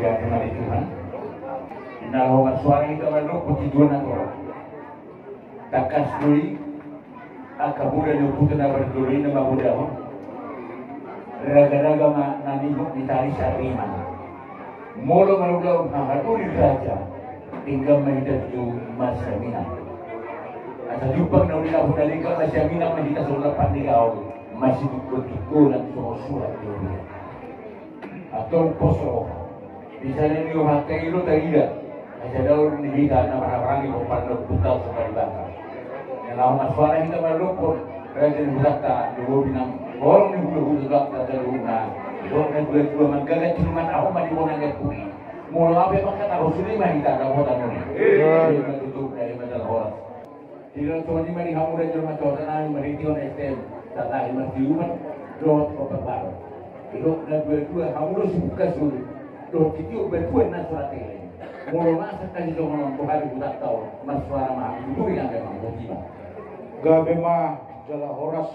Kaya kembali Tuhan. Inalawan suara kita maluk tujuan ako. Takas dui, akabuda niyo puto na berduri na mabudaw. Raga-raga nanimok ni tali sa riman. Molo malulaw hahatuli raja, tinggal mahidat yung masamina. At sa lupang na ulit ako nalika masamina, mahita sa ulapan nilaw, masigukot-tukot ang sumusulat doon. Atong poso, bisa niyo hakailo tayo. Saya daw nibita na marami kung paano punta sa Palibasa. Yan ako maswara kita malupon. Kaya dinibulakta, lububi ng orang nibulakta sa loob na doon nagbulat-bulat magkagat man ako malibon ang gagpuni. Mula api pagkatapos sila mahita na po tanong. Hindi matutog na lima ng oras. Sila ito ni manihamuran yung matosa namin maritiyo na STM sa tayo masiuman doon o pagparo. Ilo nagbulat-bulat, hamuran si bukas ulit. Doon titiyo berpuan na surat ilay. Mula masa kali itu orang Bukhari budak tahu maswara mah itu yang memang motiva. Gabi ma jala horas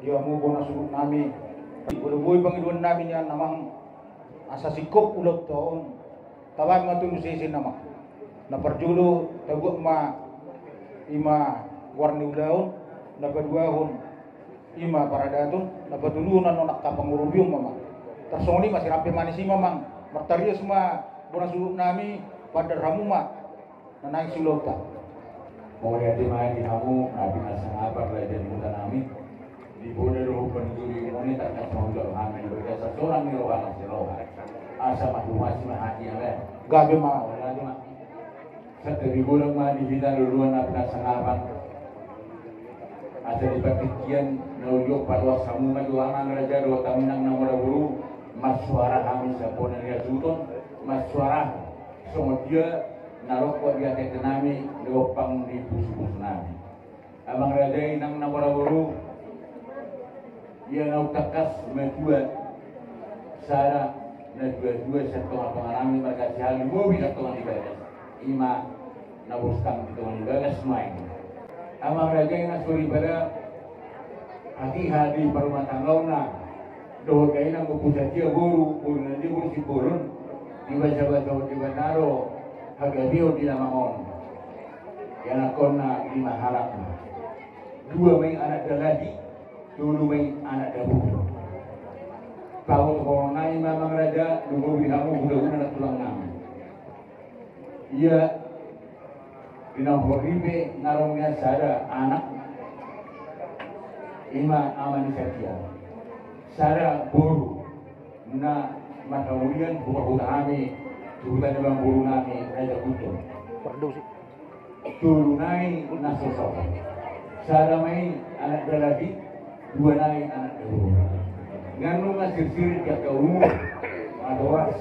dia mo bona sulut nami. Uluboy Panginoon namin yan namang asa sikop ulot taon. Tawag matulong sisin namang. Naparjulo tagot ma ima warni ulaon napaduahon ima paradaton napatulunan no nakapangurubyong mama. Tersoni masih rampe manis mamang. Martarius ma bona suluk nami pada ramuma nanai sulota. Mau lihat di mana di kamu nabi nasa ngabar belajar di muka nami di bodoh roh penduri ini tak kasih untuk kami berjasa seorang ni roh anak roh asa madu masih mahati yang lain. Gabi ma lagi mak. Seteri bodoh mah di bidang duluan nabi nasa ngabar. Asa di petikian nuyuk pada samu maju anak raja dua taminang nama dahulu maswara kami sapon dia juton. Maswara semua dia narokok dia kata nami diopang di bus-bus nami. Abang raja inang nawara buru dia nau takas medua sara na dua setengah pengalami mereka sehari mobil setengah dibagas ima nabustang setengah dibagas main. Abang raja inang suri pada hati-hati perumah tanggauna doa kainang kupusat dia buru nanti buru si burun dibaca-baca di Bandaro harga dia di Lamangon yang akonna lima halak dua main anak daladi dulu main anak dabu tahun corona ini memang raja dulu bihamu budak anak tulang nama ia dinamoribe narongnya sada anak ima amani setia sada buru na mataulian buka-buka kami turutan bang buru nami raja kutu turunai nasi sopa sada main anak daladi dua naik anak dabu nganu ngasir-sirit ya kau adoras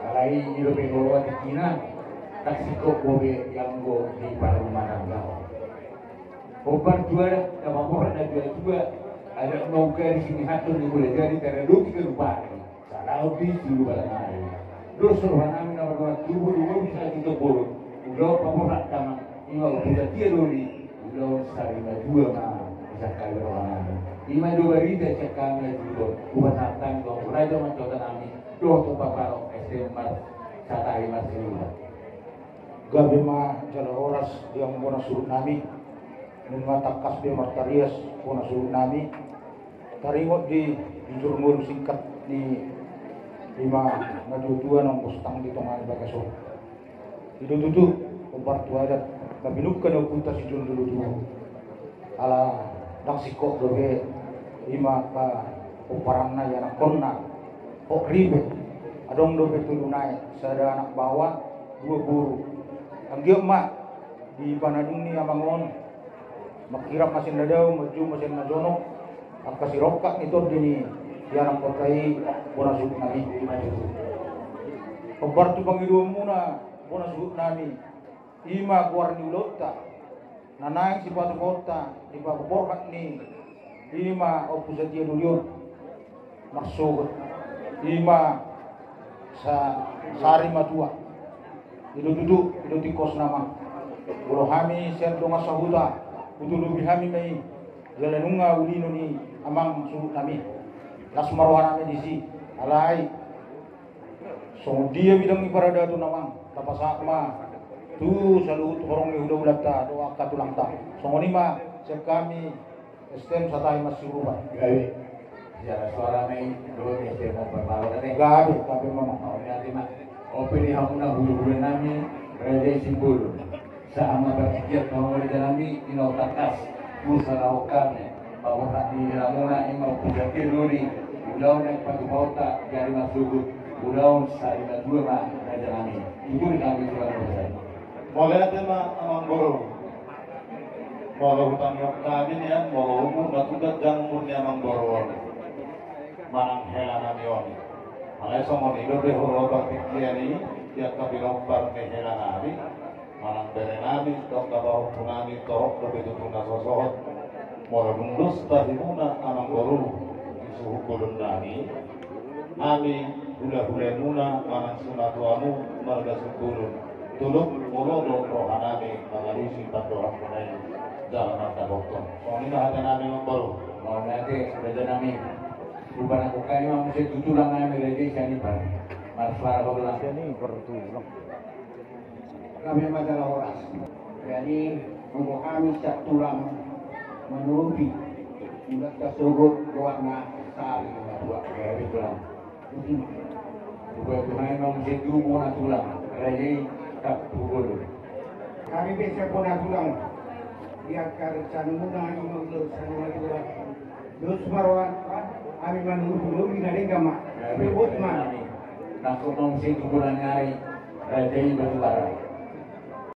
alai hidup ekologi di Cina taksikok bobe yang go di paru manangga obar juara sama orang ada juga ada nauka di sini hatur di boleh jadi karena dua tiga rupa salah lebih dulu pada hari terus suruhan kami nomor dua dua bisa kita boleh udah pemurak sama ini udah dia dulu udah sarina dua mah bisa kali orang ima dua rida cekang itu buat satang dong raja mencoba kami doh tuh paparo SMA satai masih gabi ma jala horas yang bona sulut nami nunga takas be martarias bona sulut nami taringot di jurmul singkat di lima ngadutuan ang pustang di tongan bagaso itu tutu umpar tuadat kabinukkan ang punta si jun dulu ala daksiko doge lima ka umparan na yan konna o ribe adong doge tulunay sada anak bawa dua guru ang giyo ma di panadung ni amangon makirap masin dadaw maju masin najono ang kasirokak nito dini yan ang pagkay bona sulit nami pagbartu pangiduan muna bona sulit nami ima kuar ni ulota nanang si patu kota di paporkat ni ima opusat dia dulu maksud ima sa sari matua itu duduk itu tikos nama kalau kami sendong asahuda untuk lebih kami mai jalanunga ulino ni amang sulit nami las marwana medisi alai So dia bidang iparada tu namang tapasak ma tu selalu orang ni udah ta doa katulang ta. So ni ma kami STM satai masih rumah. Gawe. Secara suara may doon kasi mo pagbawa na rin. Gabi tapi mama. O natin ma. O piniham na hulu-hulu namin. Rede simbol. Sa ama berpikir kalau mereka namin inautarkas. Musa laukan. Bahwa nanti muna imau pujakir luri. Ulaw na pagpauta dari masugot. Ulaw sa dua ma raja namin. Itu kami suara besar. Boleh tema amang boro. Boro hutang yok kami niyan, boro hukum batugat jang murni amang boro. Manang helana niyon. Alay somon ido de horo bakti kiani, tiap kabirong bar ke helana abi. Manang berenami, tok kabaw punani torok lebih tutuna sosohot. Moro bundus tahimuna amang boro. Isuhu kulun nani. Ami hula-hula nuna manang sunatuamu marga sukulun. Tuluk mulodo rohanami mengalisi pandohan punai dalam mata dokter. Soalnya hati nami membaru. Mau nanti raja namin. Rupa aku kayo ang mesti tutulang namin raja siya ni par. Marsuara ko lang. Ini bertulang. Kami masalah oras. Jadi untuk kami siap tulang menuruti tidak tersebut warna sari Dua kaya tulang. putih. Rupa kumain ang mesti tubo na tulang. Raja tak pukul. Kami bisa pun tulang. Dia kerja muna ini menurut saya juga. Terus marwan, kami menunggu dulu di nari gama. Sebut mana? Nakutong si tubulan ngari. Raja batu bara.